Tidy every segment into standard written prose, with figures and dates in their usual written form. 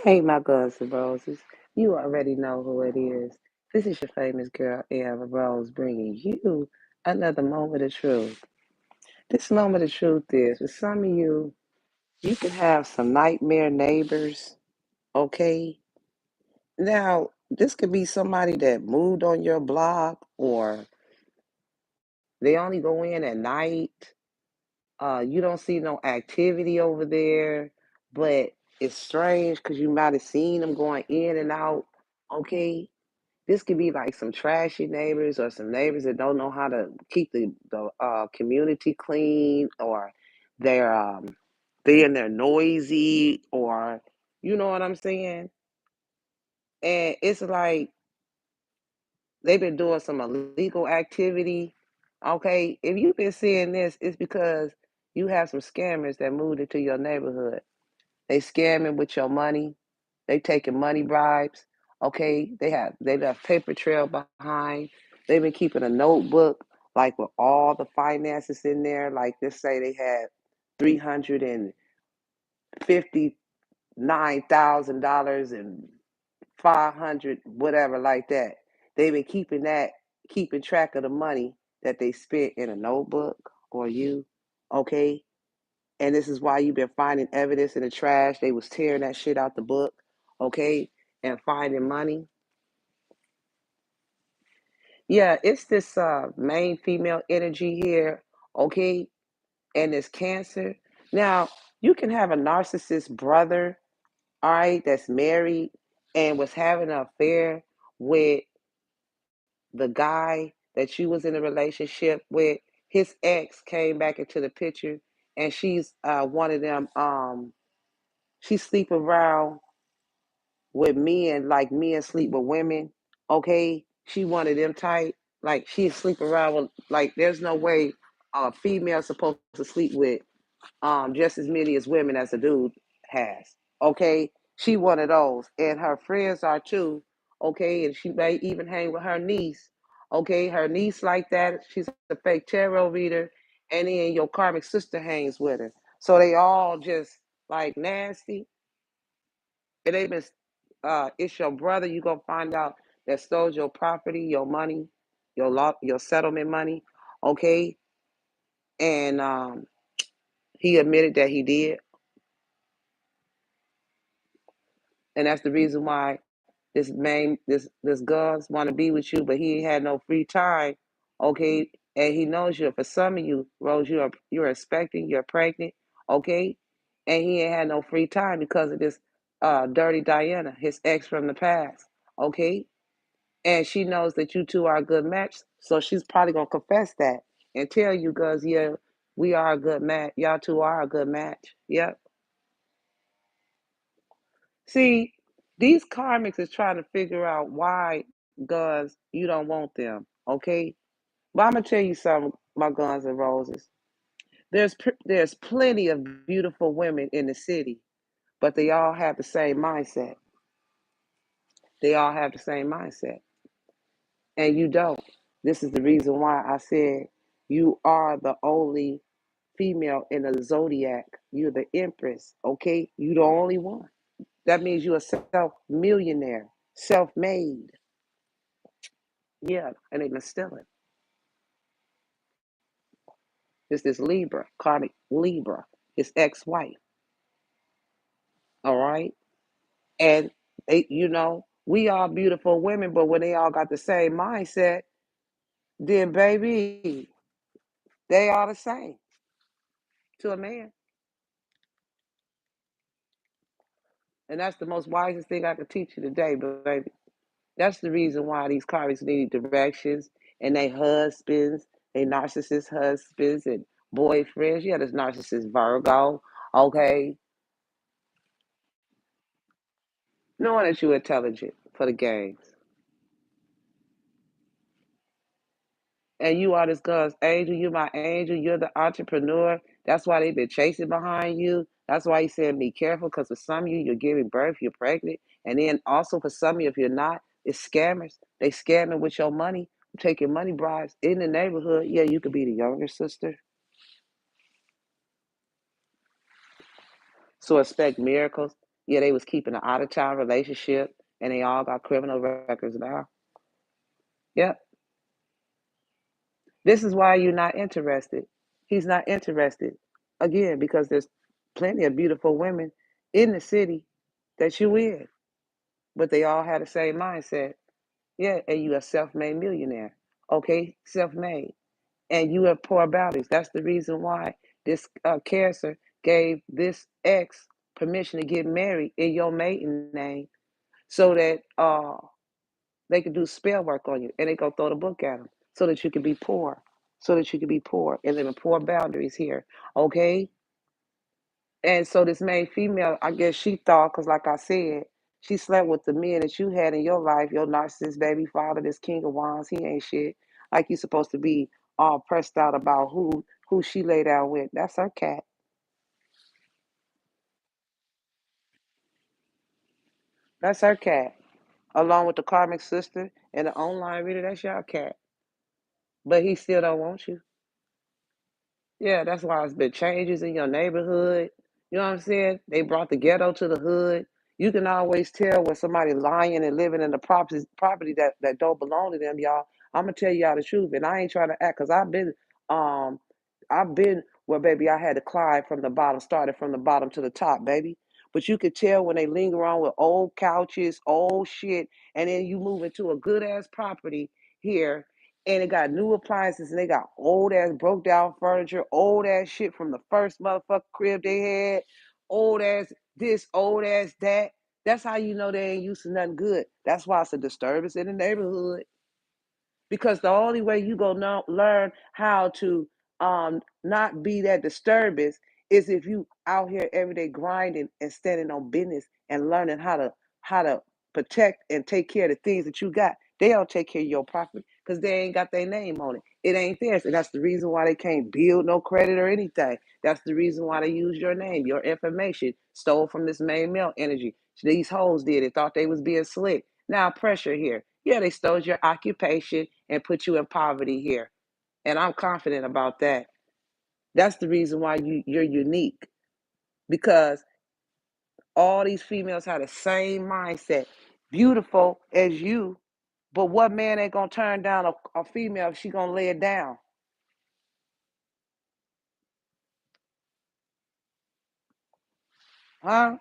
Hey, my guns and roses. You already know who it is. This is your famous girl, Ava Rose, bringing you another moment of truth. This moment of truth is for some of you, you can have some nightmare neighbors, okay? Now, this could be somebody that moved on your block or they only go in at night. You don't see no activity over there, but it's strange because you might have seen them going in and out, okay? This could be like some trashy neighbors or some neighbors that don't know how to keep the community clean, or they're they're noisy, or you know what I'm saying? And it's like they've been doing some illegal activity. Okay, if you've been seeing this, it's because you have some scammers that moved into your neighborhood. They scamming with your money. They taking money bribes. Okay, they left paper trail behind. They've been keeping a notebook like with all the finances in there. Like let's say they had $359,000 and 500 whatever like that. They've been keeping track of the money that they spent in a notebook or you. Okay, and this is why you've been finding evidence in the trash. They was tearing that shit out the book, okay, and finding money. Yeah, it's this main female energy here, okay, and this Cancer. Now, you can have a narcissist brother, all right, that's married and was having an affair with the guy that you was in a relationship with. His ex came back into the picture, and she's one of them. She sleep around with men like men sleep with women. Okay, she one of them type. Like she sleep around with like. There's no way a female supposed to sleep with just as many as women as a dude has. Okay, she one of those, and her friends are too. Okay, and she may even hang with her niece. Okay, her niece like that. She's a fake tarot reader, and then your karmic sister hangs with her. So they all just like nasty. It ain't been. It's your brother. You gonna find out that stole your property, your money, your settlement money. Okay, and he admitted that he did, and that's the reason why this Gus want to be with you, but he ain't had no free time. Okay, and he knows you. For some of you, Rose, you're expecting, you're pregnant. Okay, and he ain't had no free time because of this dirty Diana, his ex from the past. Okay, and she knows that you two are a good match, so she's probably gonna confess that and tell you, Gus, yeah, we are a good match. Y'all two are a good match. Yep. See, these karmics is trying to figure out why, Gus, you don't want them. Okay, but I'm gonna tell you something, my Guns and Roses. There's plenty of beautiful women in the city, but they all have the same mindset. They all have the same mindset, and you don't. This is the reason why I said you are the only female in the zodiac. You're the empress, okay? You the only one. That means you're a self-millionaire, self-made. Yeah, and they been stealing. It's this Libra, karmic Libra, his ex-wife, all right? And we all beautiful women, but when they all got the same mindset, then baby, they are the same to a man. And that's the most wisest thing I could teach you today, baby. That's the reason why these karmics need directions, and they husbands, they narcissist husbands and boyfriends. Yeah, this narcissist Virgo, okay? Knowing that you're intelligent for the games. And you are this God's angel, you're my angel, you're the entrepreneur. That's why they've been chasing behind you. That's why he said be careful, because for some of you, you're giving birth, you're pregnant. And then also for some of you, if you're not, it's scammers. They scamming with your money, taking money bribes in the neighborhood. Yeah, you could be the younger sister. So expect miracles. Yeah, they was keeping an out of town relationship, and they all got criminal records now. Yep. This is why you're not interested. He's not interested. Again, because there's plenty of beautiful women in the city that you in, but they all had the same mindset. Yeah, and you a self-made millionaire. Okay, self-made. And you have poor boundaries. That's the reason why this cancer gave this ex permission to get married in your maiden name so that they could do spell work on you and they go throw the book at them so that you can be poor, so that you can be poor and live in poor boundaries here. Okay. And so this main female, I guess she thought, because like I said, she slept with the men that you had in your life, your narcissist baby father, this king of wands, he ain't shit. Like you supposed to be all pressed out about who she laid out with. That's her cat. That's her cat. Along with the karmic sister and the online reader, that's your cat. But he still don't want you. Yeah, that's why it's been changes in your neighborhood. You know what I'm saying? They brought the ghetto to the hood. You can always tell when somebody lying and living in the property that don't belong to them, y'all. I'm gonna tell y'all the truth, and I ain't trying to act because um I've been where baby I had to climb from the bottom, started from the bottom to the top, baby. But you could tell when they linger on with old couches, old shit, and then you move into a good ass property here and it got new appliances and they got old ass broke down furniture, old ass shit from the first motherfucker crib they had, old ass this, old ass that. That's how you know they ain't used to nothing good. That's why it's a disturbance in the neighborhood because the only way you gonna learn how to not be that disturbance is if you out here every day grinding and standing on business and learning how to protect and take care of the things that you got. They don't take care of your property because they ain't got their name on it. It ain't theirs. And that's the reason why they can't build no credit or anything. That's the reason why they use your name, your information, stole from this main male energy. These hoes did it, thought they was being slick. Now pressure here. Yeah, they stole your occupation and put you in poverty here. And I'm confident about that. That's the reason why you're unique because all these females have the same mindset, beautiful as you. But what man ain't gonna turn down a female if she gonna lay it down? Huh?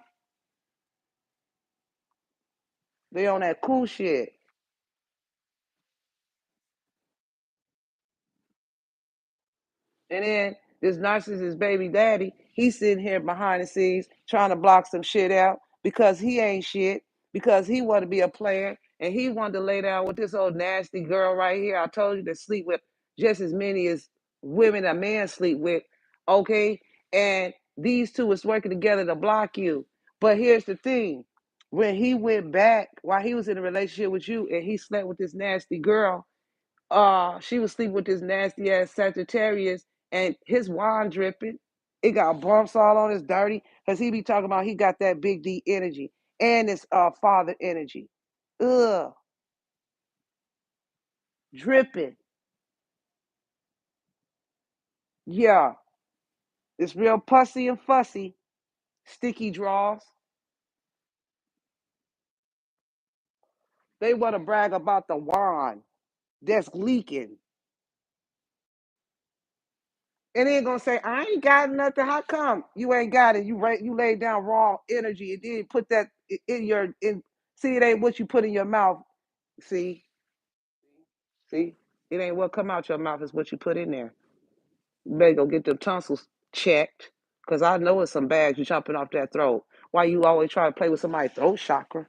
They on that cool shit. And then this narcissist baby daddy, he's sitting here behind the scenes trying to block some shit out because he ain't shit, because he want to be a player and he wanted to lay down with this old nasty girl right here. I told you to sleep with just as many as women a man sleep with, okay? And these two was working together to block you. But here's the thing. When he went back while he was in a relationship with you and he slept with this nasty girl, she was sleeping with this nasty ass Sagittarius and his wine dripping. It got bumps all on his dirty because he be talking about he got that big D energy and this father energy. Ugh, dripping. Yeah, it's real pussy and fussy. Sticky draws. They want to brag about the wine that's leaking. And then gonna say, I ain't got nothing. How come you ain't got it? You laid down raw energy and then put that in your in see it ain't what you put in your mouth. See, see, it ain't what come out your mouth, it's what you put in there. You better go get them tonsils checked. Cause I know it's some bags you chopping off that throat. Why you always try to play with somebody's throat chakra?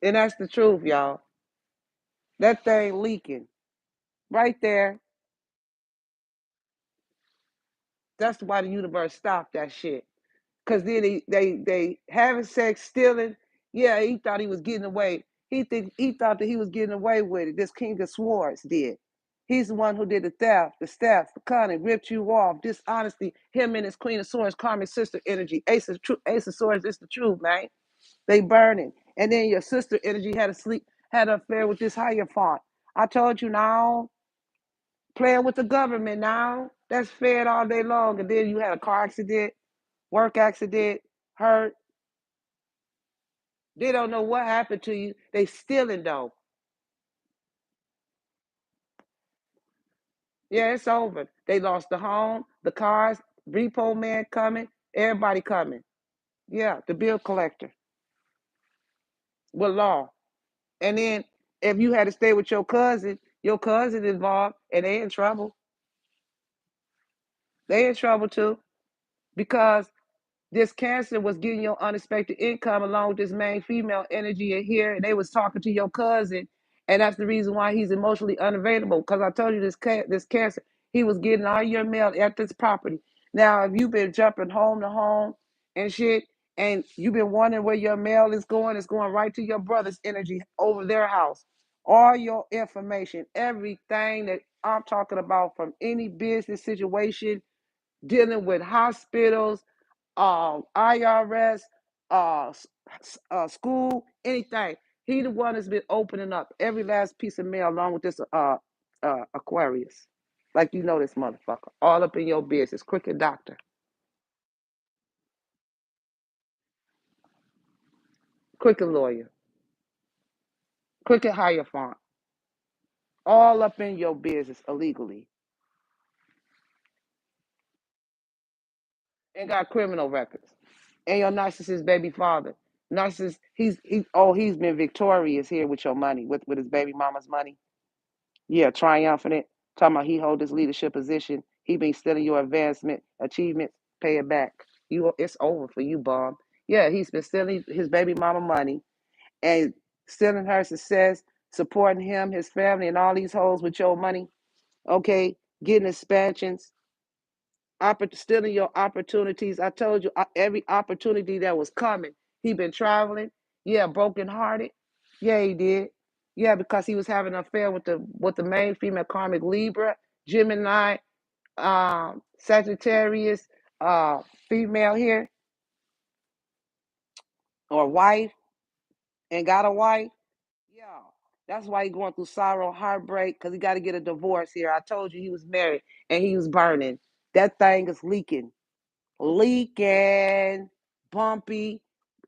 And that's the truth, y'all. That thing leaking. Right there. That's why the universe stopped that shit. Cause then they having sex, stealing. Yeah, he thought he was getting away. He thought that he was getting away with it. This King of Swords did. He's the one who did the cunning, ripped you off, dishonesty. Him and his Queen of Swords, karmic sister energy, Ace of Swords. It's the truth, man. They burning, and then your sister energy had an affair with this higher font. I told you now. Playing with the government now. That's fed all day long. And then you had a car accident, work accident, hurt. They don't know what happened to you. They stealing though. Yeah, it's over. They lost the home, the cars, repo man coming, everybody coming. Yeah, the bill collector with law. And then if you had to stay with your cousin involved, and they in trouble. They in trouble too because this cancer was getting your unexpected income along with this main female energy in here, and they was talking to your cousin, and that's the reason why he's emotionally unavailable. Because I told you this cancer, he was getting all your mail at this property. Now, if you've been jumping home to home and shit, and you've been wondering where your mail is going, it's going right to your brother's energy over their house. All your information, everything that I'm talking about, from any business situation, dealing with hospitals, IRS, school, anything. He the one that's been opening up every last piece of mail along with this Aquarius. Like you know this motherfucker. All up in your business. Crooked doctor. Crooked lawyer. Crooked hire font. All up in your business illegally. And got criminal records. And your narcissist baby father. Narcissist, he's been victorious here with your money, with his baby mama's money. Yeah, triumphant. Talking about he hold his leadership position. He been stealing your advancement, achievements, pay it back. It's over for you, Bob. Yeah, he's been stealing his baby mama money and stealing her success, supporting him, his family, and all these hoes with your money. Okay, getting expansions, stealing your opportunities. I told you every opportunity that was coming. He been traveling. Yeah, brokenhearted. Yeah, he did. Yeah, because he was having an affair with the main female karmic Libra, Gemini, Sagittarius, female here, or wife, and got a wife. Yeah, that's why he going through sorrow, heartbreak, because he got to get a divorce here. I told you he was married and he was burning. That thing is leaking, bumpy,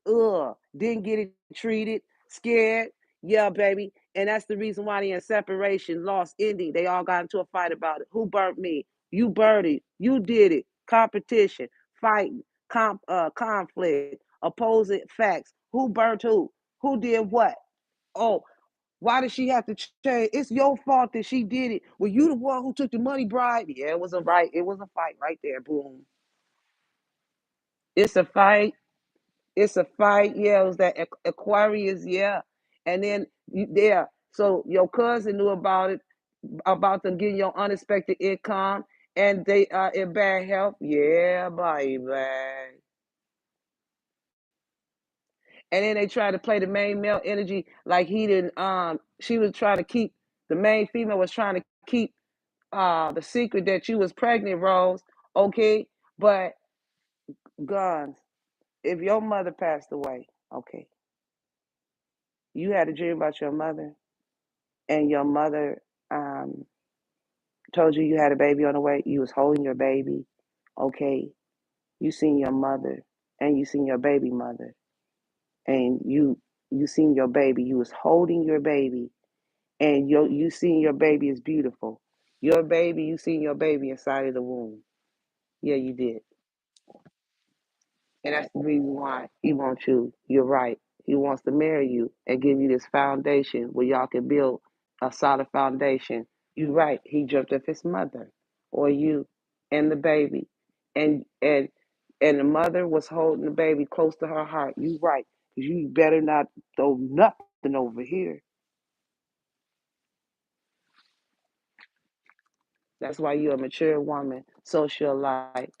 didn't get it treated, scared. Yeah, baby. And that's the reason why they in separation, lost, ending. They all got into a fight about it. Who burnt me? You burnt it. You did it. Competition, fighting, conflict, opposing facts. Who burnt who? Who did what? Oh, why did she have to change? It's your fault that she did it. Were you the one who took the money bribe? Yeah, it was a right. It was a fight right there. Boom. It's a fight. It's a fight. Yeah, it was that Aquarius. Yeah, and then yeah. So your cousin knew about it, about them getting your unexpected income, and they are in bad health. Yeah, baby. And then they tried to play the main male energy like he didn't. She was trying to keep the main female was trying to keep the secret that you was pregnant, Rose. Okay, but guns. If your mother passed away, okay, you had a dream about your mother, and your mother um, told you you had a baby on the way, you was holding your baby, okay, you seen your mother, and you seen your baby mother, and you seen your baby, you was holding your baby, and you seen your baby is beautiful. Your baby, you seen your baby inside of the womb. Yeah, you did. And that's the reason why he wants you. You're right. He wants to marry you and give you this foundation where y'all can build a solid foundation. You're right. He jumped off his mother or you and the baby. And and and the mother was holding the baby close to her heart. You right. You better not throw nothing over here. That's why you're a mature woman, socialite,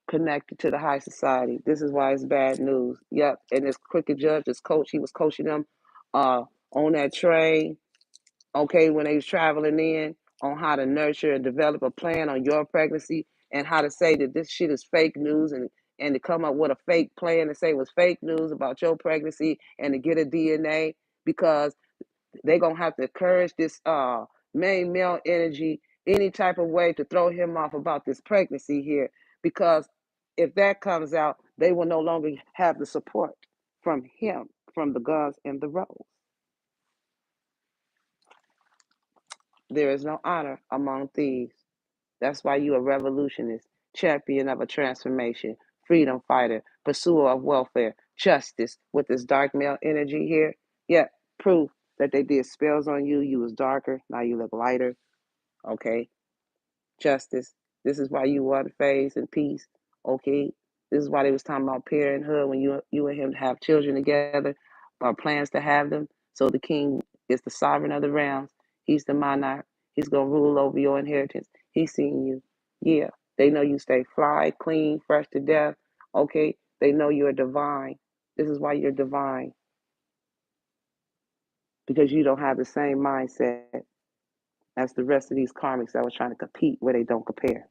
connected to the high society. This is why it's bad news. Yep. And this cricket judge, this coach, he was coaching them uh, on that train, okay, when they was traveling in, on how to nurture and develop a plan on your pregnancy and how to say that this shit is fake news and to come up with a fake plan to say it was fake news about your pregnancy and to get a DNA because they're gonna have to encourage this main male energy any type of way to throw him off about this pregnancy here, because if that comes out, they will no longer have the support from him, from the guns and the rose. There is no honor among thieves. That's why you a revolutionist, champion of a transformation, freedom fighter, pursuer of welfare, justice with this dark male energy here. Yet proof that they did spells on you. You was darker, now you look lighter. Okay, justice. This is why you want phase and peace. Okay, this is why they was talking about parenthood when you and him have children together, or plans to have them. So the king is the sovereign of the realms. He's the monarch. He's gonna rule over your inheritance. He's seeing you. Yeah, they know you stay fly, clean, fresh to death. Okay, they know you're divine. This is why you're divine, because you don't have the same mindset as the rest of these karmics that was trying to compete where they don't compare.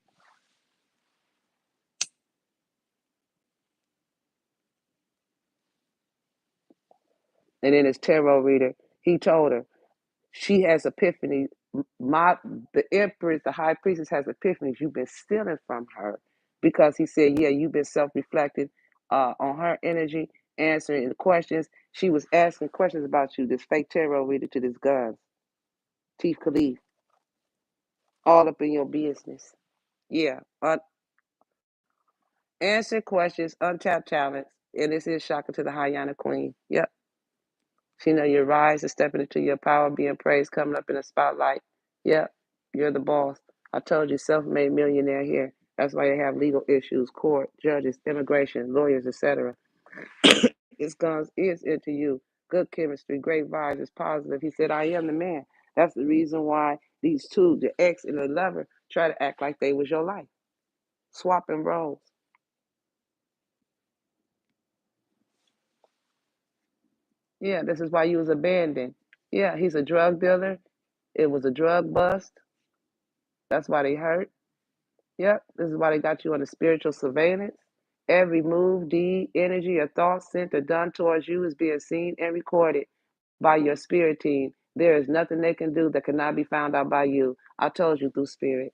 And in his tarot reader, he told her she has epiphany. My the empress, the high priestess has epiphanies. You've been stealing from her, because he said, yeah, you've been self-reflecting on her energy, answering the questions. She was asking questions about you. This fake tarot reader to this guns, Chief Khalif, all up in your business. Yeah, answer questions, untapped talents, and this is shocking to the Hyena Queen. Yep. She know your rise and stepping into your power, being praised, coming up in the spotlight. Yep, you're the boss. I told you, self-made millionaire here. That's why they have legal issues, court, judges, immigration, lawyers, etc. It's guns is into you. Good chemistry, great vibes, it's positive. He said, I am the man. That's the reason why these two, the ex and the lover, try to act like they was your life. Swapping roles. Yeah, this is why you was abandoned. Yeah, he's a drug dealer. It was a drug bust. That's why they hurt. Yep, this is why they got you under spiritual surveillance. Every move, deed, energy, or thought sent or done towards you is being seen and recorded by your spirit team. There is nothing they can do that cannot be found out by you. I told you through spirit.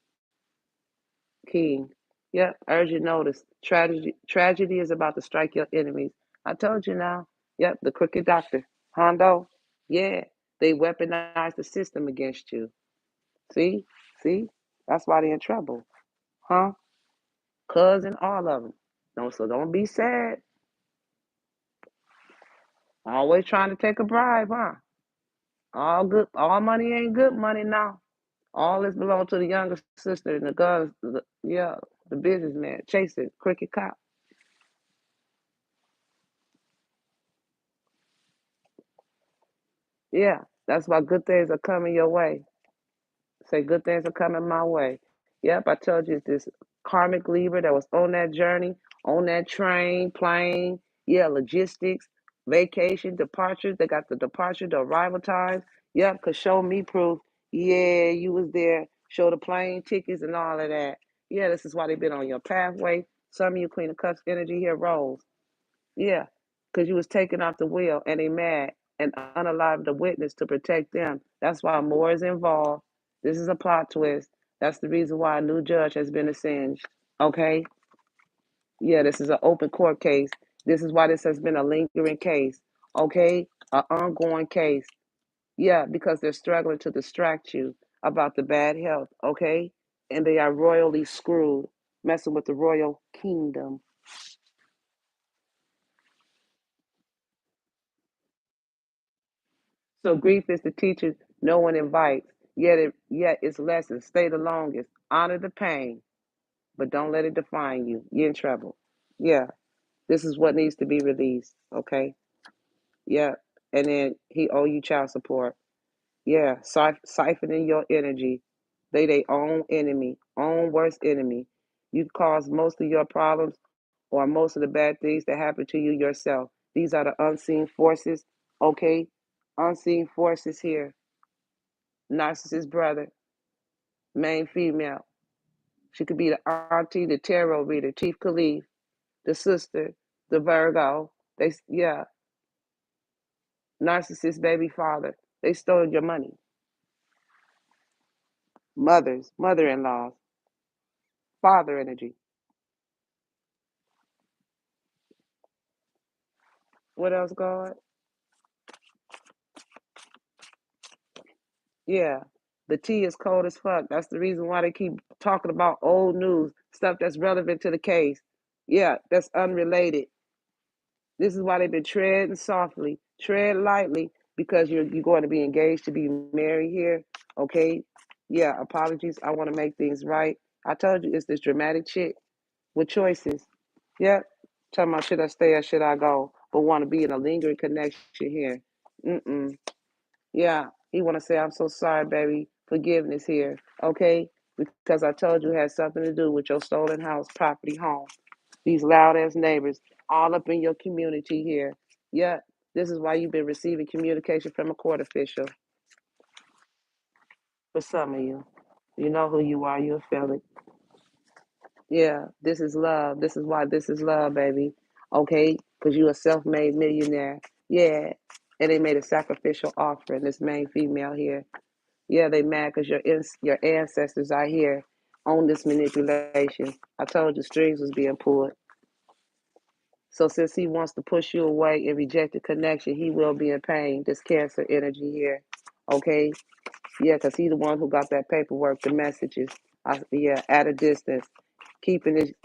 King. Yep, urgent notice. Tragedy is about to strike your enemies. I told you now. Yep, the crooked doctor. Hondo. Yeah, they weaponize the system against you. See? See? That's why they're in trouble. Huh? Cousin, all of them. So don't be sad. Always trying to take a bribe, huh? All good, all money ain't good money now. All this belong to the younger sister and the guns. Yeah, the businessman, chaser, crooked cop. Yeah, that's why good things are coming your way. Say good things are coming my way. Yep, I told you it's this karmic Libra that was on that journey, on that train, plane, yeah, logistics, vacation, departures. They got the departure, the arrival times. Yep, cause show me proof. Yeah, you was there. Show the plane tickets and all of that. Yeah, this is why they've been on your pathway. Some of you Queen of Cups energy here rolls. Yeah, because you was taken off the wheel and they mad and unalive the witness to protect them. That's why more is involved. This is a plot twist. That's the reason why a new judge has been assigned. Okay? Yeah, this is an open court case. This is why this has been a lingering case. Okay? An ongoing case. Yeah, because they're struggling to distract you about the bad health. Okay? And they are royally screwed, messing with the royal kingdom. So grief is the teacher no one invites, yet its lessons stay the longest. Honor the pain, but don't let it define you. You're in trouble. Yeah, this is what needs to be released. Okay. Yeah, and then he owe you child support. Yeah, siphoning your energy. They own enemy, own worst enemy. You cause most of your problems or most of the bad things that happen to you yourself. These are the unseen forces. Okay, unseen forces here. Narcissist brother, main female. She could be the auntie, the tarot reader, Chief Khalif, the sister, the Virgo. Yeah, narcissist baby father. They stole your money. mothers, mother-in-laws, father energy. What else, God? Yeah. The tea is cold as fuck. That's the reason why they keep talking about old news, stuff that's relevant to the case. Yeah, that's unrelated. This is why they've been treading softly, tread lightly, because you're going to be engaged to be married here. Okay. Yeah, apologies. I want to make things right. I told you it's this dramatic chick with choices. Yep. Talking about should I stay or should I go? But want to be in a lingering connection here. Mm-mm. Yeah. He want to say, I'm so sorry, baby. Forgiveness here. Okay. Because I told you it had something to do with your stolen house, property, home. These loud ass neighbors all up in your community here. Yeah, this is why you've been receiving communication from a court official. For some of you, you know who you are. You'll feel it. Yeah, this is love. This is why this is love, baby. Okay, because you a self-made millionaire. Yeah, and they made a sacrificial offering. This main female here. Yeah, they mad because your ancestors are here on this manipulation. I told you strings was being pulled. So since he wants to push you away and reject the connection, he will be in pain. This cancer energy here. Okay? Yeah, because he's the one who got that paperwork, the messages. Yeah, at a distance. Keeping it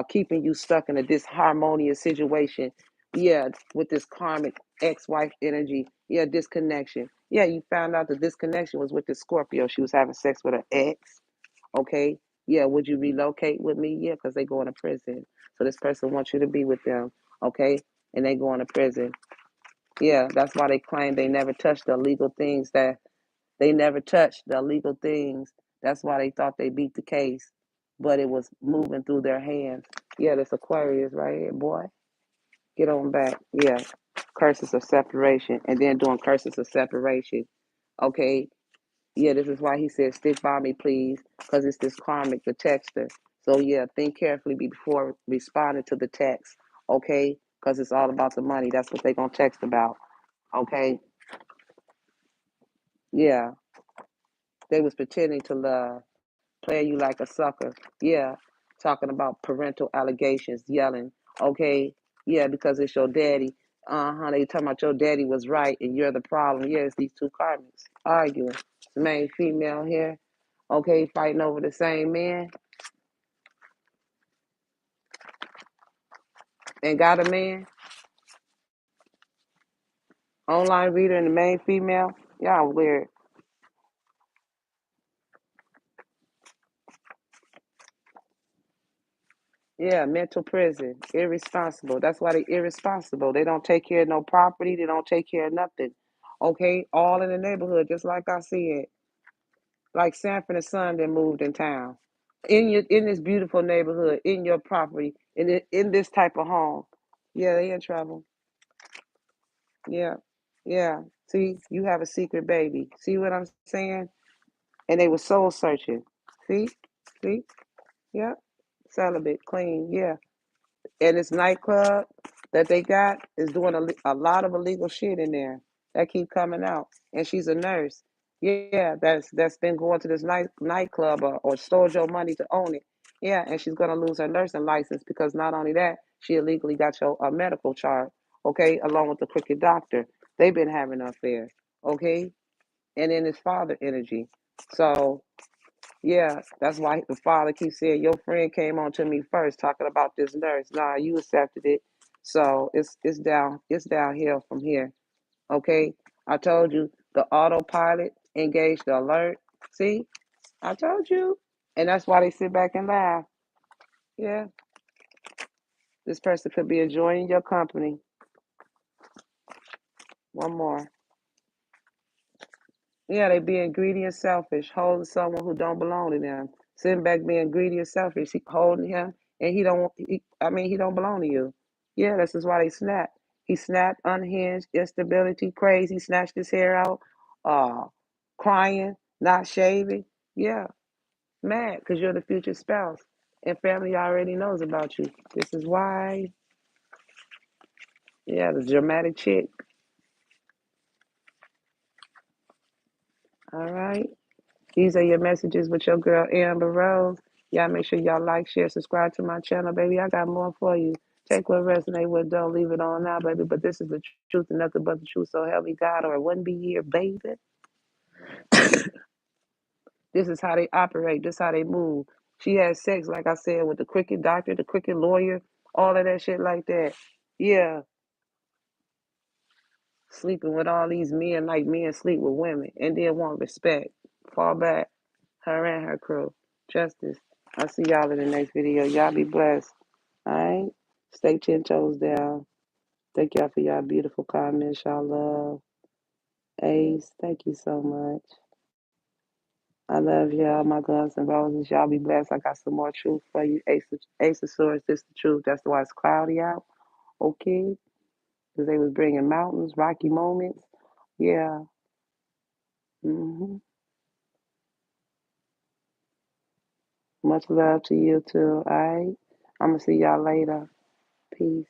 keeping you stuck in a disharmonious situation. Yeah, with this karmic ex-wife energy. Yeah, disconnection. Yeah, you found out that this connection was with this Scorpio. She was having sex with her ex. Okay. Yeah, would you relocate with me? Yeah, because they going to prison. So this person wants you to be with them. Okay. And they going to prison. Yeah, that's why they claim they never touched the illegal things that they never touched the illegal things. That's why they thought they beat the case, but it was moving through their hands. Yeah, this Aquarius right here, boy. Get on back. Yeah. Curses of separation. And then doing curses of separation. Okay. Yeah, this is why he said, stick by me, please, because it's this karmic, the texter. So, yeah, think carefully before responding to the text, okay? Because it's all about the money. That's what they're going to text about, okay? Yeah, they was pretending to love, playing you like a sucker. Yeah, talking about parental allegations, yelling, okay? Yeah, because it's your daddy. Uh-huh, they talking about your daddy was right and you're the problem. Yeah, it's these two karmics arguing. The main female here, okay, fighting over the same man and got a man, online reader and the main female. Y'all weird. Yeah, mental prison, irresponsible. That's why they irresponsible. They don't take care of no property. They don't take care of nothing. Okay, all in the neighborhood, just like I said. Like Sanford and Son that moved in town, in this beautiful neighborhood, in your property, in this type of home. Yeah, they in trouble. Yeah, yeah. See, you have a secret baby. See what I'm saying? And they were soul searching. See, see, yeah, celibate, clean, yeah. And this nightclub that they got is doing a lot of illegal shit in there that keep coming out. And she's a nurse. Yeah, that's been going to this nightclub or stole your money to own it. Yeah, and she's gonna lose her nursing license because not only that, she illegally got your medical chart. Okay, along with the crooked doctor. They've been having an affair. Okay, and then his father energy. So yeah, that's why the father keeps saying your friend came on to me first, talking about this nurse. Nah, you accepted it, so it's downhill from here. Okay, I told you the autopilot engaged the alert. See, I told you, and that's why they sit back and laugh. Yeah, this person could be enjoying your company. One more. Yeah, they being greedy and selfish, holding someone who don't belong to them. Sitting back being greedy and selfish, he holding him, and he don't belong to you. Yeah, this is why they snap. He snapped, unhinged, instability, crazy, snatched his hair out, uh, crying, not shaving. Yeah, mad because you're the future spouse, and family already knows about you. This is why. Yeah, the dramatic chick. All right. These are your messages with your girl Amber Rose. Y'all make sure y'all like, share, subscribe to my channel, baby. I got more for you. Take what resonate, what don't, leave it on now, baby. But this is the truth and nothing but the truth. So help me God, or it wouldn't be here, baby. This is how they operate. This is how they move. She had sex, like I said, with the crooked doctor, the crooked lawyer, all of that shit like that. Yeah, sleeping with all these men like men sleep with women and then want respect. Fall back. Her and her crew. Justice. I'll see y'all in the next video. Y'all be blessed. Alright? Stay 10 toes down. Thank y'all for y'all beautiful comments. Y'all love. Ace, thank you so much. I love y'all, my guns and roses. Y'all be blessed. I got some more truth for you. Ace of Swords, this the truth. That's why it's cloudy out. Okay? Because they was bringing mountains, rocky moments. Yeah. Much love to you too. Alright? I'm going to see y'all later. Peace.